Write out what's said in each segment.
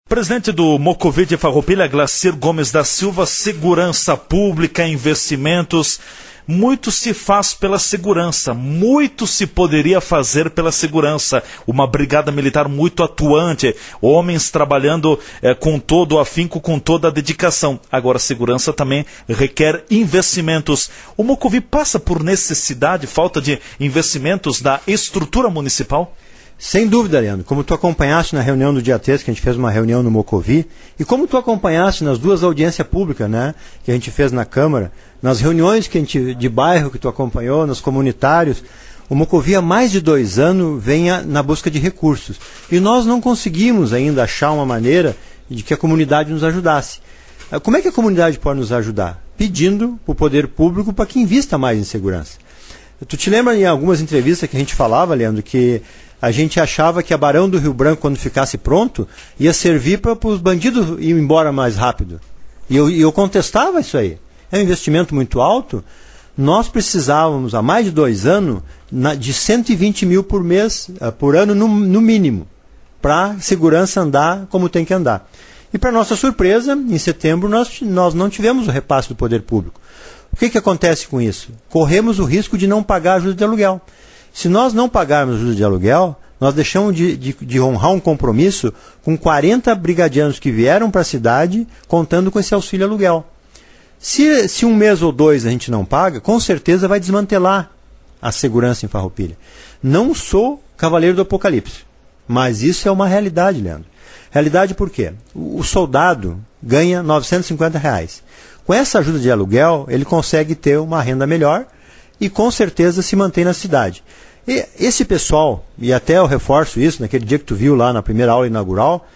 Presidente do Mocovi de Farroupilha, Glacir Gomes da Silva, segurança pública, investimentos. Muito se faz pela segurança, muito se poderia fazer pela segurança. Uma brigada militar muito atuante, homens trabalhando com todo o afinco, com toda a dedicação. Agora, a segurança também requer investimentos. O Mocovi passa por necessidade, falta de investimentos da estrutura municipal? Sem dúvida, Leandro. Como tu acompanhaste na reunião do dia 3, que a gente fez uma reunião no Mocovi, e como tu acompanhaste nas duas audiências públicas, né, que a gente fez na Câmara, nas reuniões que a gente, de bairro que tu acompanhou, nos comunitários, o Mocovi há mais de 2 anos vem na busca de recursos. E nós não conseguimos ainda achar uma maneira de que a comunidade nos ajudasse. Como é que a comunidade pode nos ajudar? Pedindo para o poder público para que invista mais em segurança. Tu te lembra em algumas entrevistas que a gente falava, Leandro, que a gente achava que a Barão do Rio Branco, quando ficasse pronto, ia servir para os bandidos ir embora mais rápido. E eu contestava isso aí. É um investimento muito alto. Nós precisávamos, há mais de 2 anos, de 120 mil por mês, por ano no mínimo, para a segurança andar como tem que andar. E para nossa surpresa, em setembro, nós não tivemos o repasse do poder público. O que acontece com isso? Corremos o risco de não pagar a ajuda de aluguel. Se nós não pagarmos a ajuda de aluguel, nós deixamos de honrar um compromisso com 40 brigadianos que vieram para a cidade contando com esse auxílio aluguel. Se 1 mês ou 2 a gente não paga, com certeza vai desmantelar a segurança em Farroupilha. Não sou cavaleiro do apocalipse, mas isso é uma realidade, Leandro. Realidade por quê? O soldado ganha R$950. Com essa ajuda de aluguel, ele consegue ter uma renda melhor e com certeza se mantém na cidade. E esse pessoal, e até eu reforço isso, naquele dia que tu viu lá na primeira aula inaugural,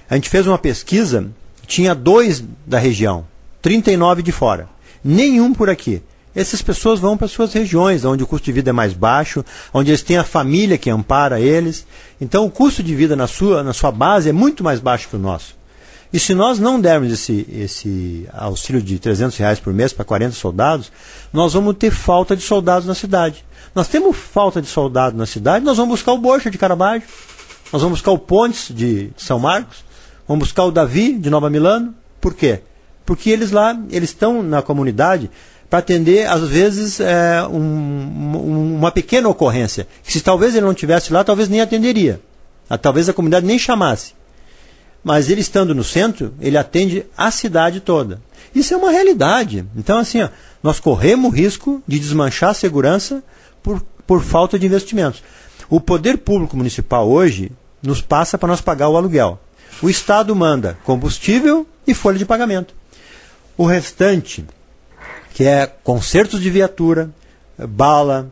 a gente fez uma pesquisa, tinha 2 da região, 39 de fora, nenhum por aqui. Essas pessoas vão para suas regiões, onde o custo de vida é mais baixo, onde eles têm a família que ampara eles. Então o custo de vida na sua base é muito mais baixo que o nosso. E se nós não dermos esse auxílio de R$300 por mês para 40 soldados, nós vamos ter falta de soldados na cidade. Nós temos falta de soldado na cidade, nós vamos buscar o Borja de Carabalho, nós vamos buscar o Pontes de São Marcos, vamos buscar o Davi de Nova Milano. Por quê? Porque eles estão na comunidade para atender, às vezes, uma pequena ocorrência, que se talvez ele não estivesse lá, talvez nem atenderia. Talvez a comunidade nem chamasse. Mas ele estando no centro, ele atende a cidade toda. Isso é uma realidade. Então, assim, nós corremos o risco de desmanchar a segurança por falta de investimentos. O poder público municipal hoje nos passa para nós pagar o aluguel. O Estado manda combustível e folha de pagamento. O restante, que é consertos de viatura, bala,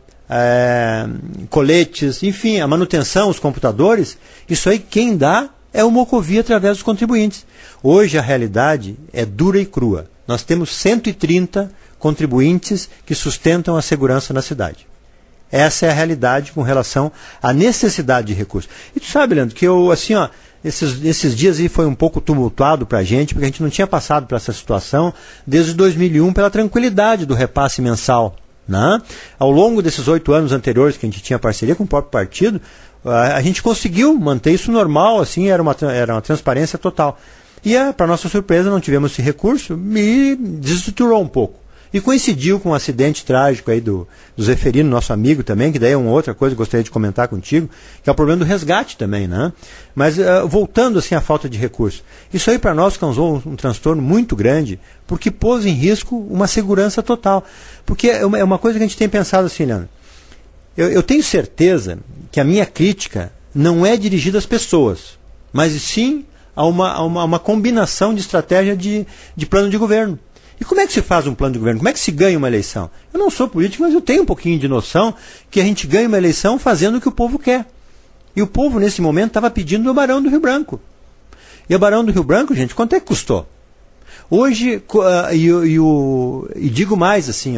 coletes, enfim, a manutenção, os computadores, isso aí quem dá é o Mocovi através dos contribuintes. Hoje a realidade é dura e crua. Nós temos 130 contribuintes que sustentam a segurança na cidade. Essa é a realidade com relação à necessidade de recursos. E tu sabe, Leandro, que esses dias aí foi um pouco tumultuado para a gente, porque a gente não tinha passado por essa situação desde 2001 pela tranquilidade do repasse mensal, né? Ao longo desses 8 anos anteriores que a gente tinha parceria com o próprio partido, a gente conseguiu manter isso normal, assim, era uma transparência total. E, para nossa surpresa, não tivemos esse recurso e desestruturou um pouco. E coincidiu com um acidente trágico aí do Zeferino, nosso amigo também, que daí é uma outra coisa que eu gostaria de comentar contigo, que é o problema do resgate também, né? Mas voltando assim à falta de recurso, isso aí para nós causou um transtorno muito grande, porque pôs em risco uma segurança total. Porque é uma coisa que a gente tem pensado assim, Leandro. Eu tenho certeza que a minha crítica não é dirigida às pessoas, mas sim a uma combinação de estratégia de plano de governo. E como é que se faz um plano de governo? Como é que se ganha uma eleição? Eu não sou político, mas eu tenho um pouquinho de noção que a gente ganha uma eleição fazendo o que o povo quer. E o povo, nesse momento, estava pedindo o Barão do Rio Branco. E o Barão do Rio Branco, gente, quanto é que custou? Hoje, e digo mais assim,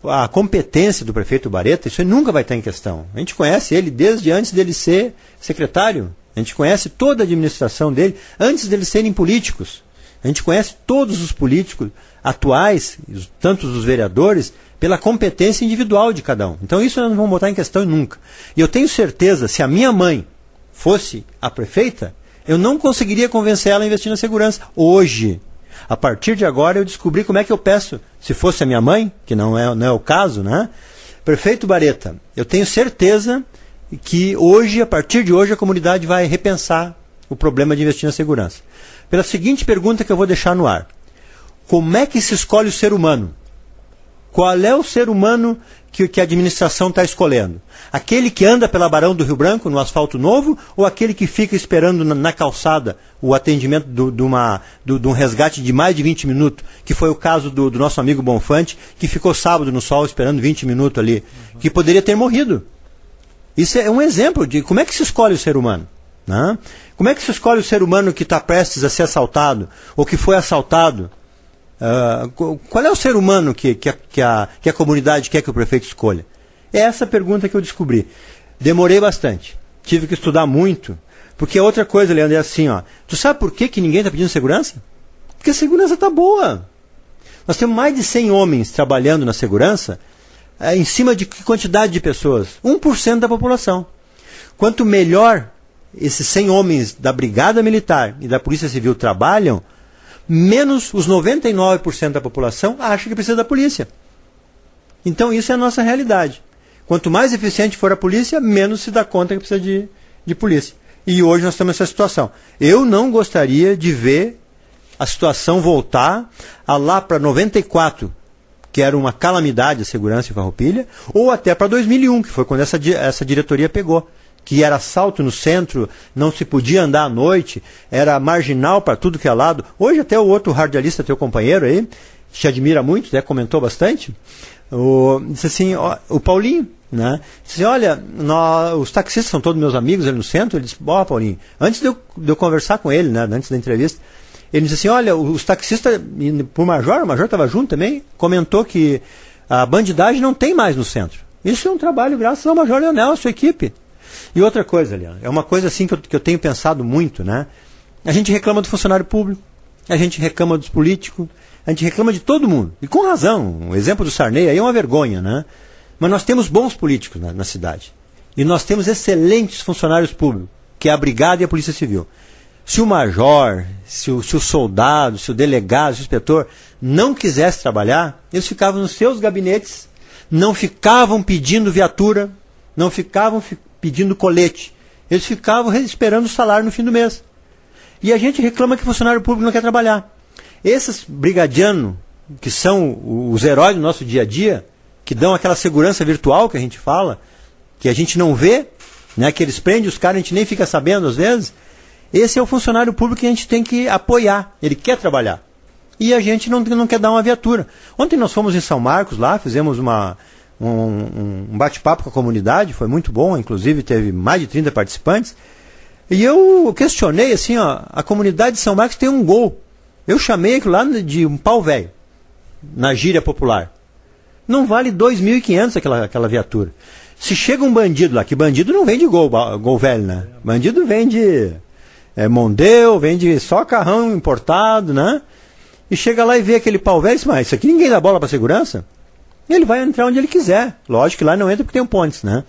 a competência do prefeito Bareta, isso nunca vai estar em questão. A gente conhece ele desde antes dele ser secretário. A gente conhece toda a administração dele antes deles serem políticos. A gente conhece todos os políticos atuais, tanto os vereadores, pela competência individual de cada um. Então isso nós não vamos botar em questão nunca. E eu tenho certeza, se a minha mãe fosse a prefeita, Eu não conseguiria convencer ela a investir na segurança. Hoje, a partir de agora, eu descobri como é que eu peço. Se fosse a minha mãe, que não é o caso, né? Prefeito Bareta, eu tenho certeza que hoje, a partir de hoje, a comunidade vai repensar o problema de investir na segurança. Pela seguinte pergunta que eu vou deixar no ar. Como é que se escolhe o ser humano? Qual é o ser humano que a administração está escolhendo? Aquele que anda pela Barão do Rio Branco, no asfalto novo, ou aquele que fica esperando na calçada o atendimento de um resgate de mais de 20 minutos, que foi o caso do nosso amigo Bonfante, que ficou sábado no sol esperando 20 minutos ali, que poderia ter morrido. Isso é um exemplo de como é que se escolhe o ser humano. Né? Como é que se escolhe o ser humano que está prestes a ser assaltado, ou que foi assaltado? Qual é o ser humano que a comunidade quer que o prefeito escolha? É essa pergunta que eu descobri. Demorei bastante. Tive que estudar muito. Porque outra coisa, Leandro, é assim, ó. Tu sabe por que ninguém está pedindo segurança? Porque a segurança está boa. Nós temos mais de 100 homens trabalhando na segurança, em cima de que quantidade de pessoas? 1% da população. Quanto melhor esses 100 homens da Brigada Militar e da Polícia Civil trabalham, menos os 99% da população acha que precisa da polícia. Então isso é a nossa realidade. Quanto mais eficiente for a polícia, menos se dá conta que precisa de polícia. E hoje nós estamos nessa situação. Eu não gostaria de ver a situação voltar a lá para 94, que era uma calamidade a segurança em Farroupilha, ou até para 2001, que foi quando essa diretoria pegou. Que era assalto no centro, não se podia andar à noite, era marginal para tudo que é lado. Hoje até o outro radialista, teu companheiro aí, te admira muito, né, comentou bastante, disse assim, o Paulinho, né, disse assim, olha, os taxistas são todos meus amigos ali no centro. Ele disse, Paulinho, antes de eu conversar com ele, né, antes da entrevista, ele disse assim, olha, os taxistas, o Major estava junto também, comentou que a bandidagem não tem mais no centro. Isso é um trabalho graças ao Major Leonel, a sua equipe. E outra coisa, Leandro, é uma coisa assim que eu tenho pensado muito, né? A gente reclama do funcionário público, a gente reclama dos políticos, a gente reclama de todo mundo. E com razão, o exemplo do Sarney aí é uma vergonha, né? Mas nós temos bons políticos na cidade. E nós temos excelentes funcionários públicos, que é a Brigada e a Polícia Civil. Se o major, se o soldado, se o delegado, se o inspetor não quisesse trabalhar, eles ficavam nos seus gabinetes, não ficavam pedindo viatura, não ficavam pedindo colete. Eles ficavam esperando o salário no fim do mês. E a gente reclama que o funcionário público não quer trabalhar. Esses brigadianos, que são os heróis do nosso dia a dia, que dão aquela segurança virtual que a gente fala, que a gente não vê, né, que eles prendem os caras, a gente nem fica sabendo às vezes, esse é o funcionário público que a gente tem que apoiar. Ele quer trabalhar. E a gente não quer dar uma viatura. Ontem nós fomos em São Marcos, lá, fizemos um bate-papo com a comunidade, foi muito bom, inclusive teve mais de 30 participantes, e eu questionei assim, ó, a comunidade de São Marcos tem um gol. Eu chamei aquilo lá de um pau velho, na gíria popular. Não vale 2.500 aquela viatura. Se chega um bandido lá, que bandido não vende gol velho, né? Bandido vende Mondeo, vende só carrão importado, né? E chega lá e vê aquele pau velho e diz, mas isso aqui ninguém dá bola para segurança? Ele vai entrar onde ele quiser. Lógico que lá não entra porque tem um Pontes, né?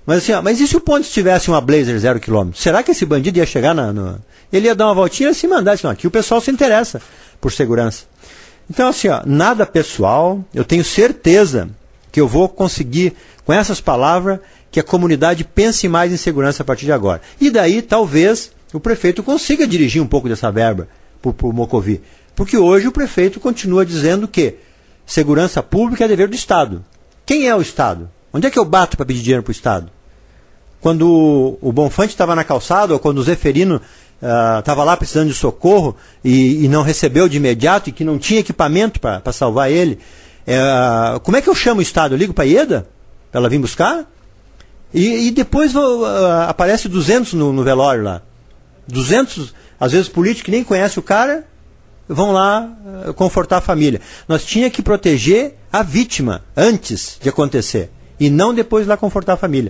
Mas assim, mas e se o Pontes tivesse uma Blazer 0 km? Será que esse bandido ia chegar Ele ia dar uma voltinha e se mandar. Assim, aqui o pessoal se interessa por segurança. Então assim, ó, nada pessoal. Eu tenho certeza que eu vou conseguir, com essas palavras, que a comunidade pense mais em segurança a partir de agora. E daí, talvez, o prefeito consiga dirigir um pouco dessa verba para o Mocovi. Porque hoje o prefeito continua dizendo que segurança pública é dever do Estado. Quem é o Estado? Onde é que eu bato para pedir dinheiro para o Estado? Quando o Bonfante estava na calçada, ou quando o Zeferino estava lá precisando de socorro e não recebeu de imediato e que não tinha equipamento para salvar ele, como é que eu chamo o Estado? Eu ligo para a IEDA? Para ela vir buscar? E depois aparece 200 no velório lá. 200, às vezes políticos que nem conhecem o cara, vão lá confortar a família. Nós tínhamos que proteger a vítima antes de acontecer. E não depois lá confortar a família.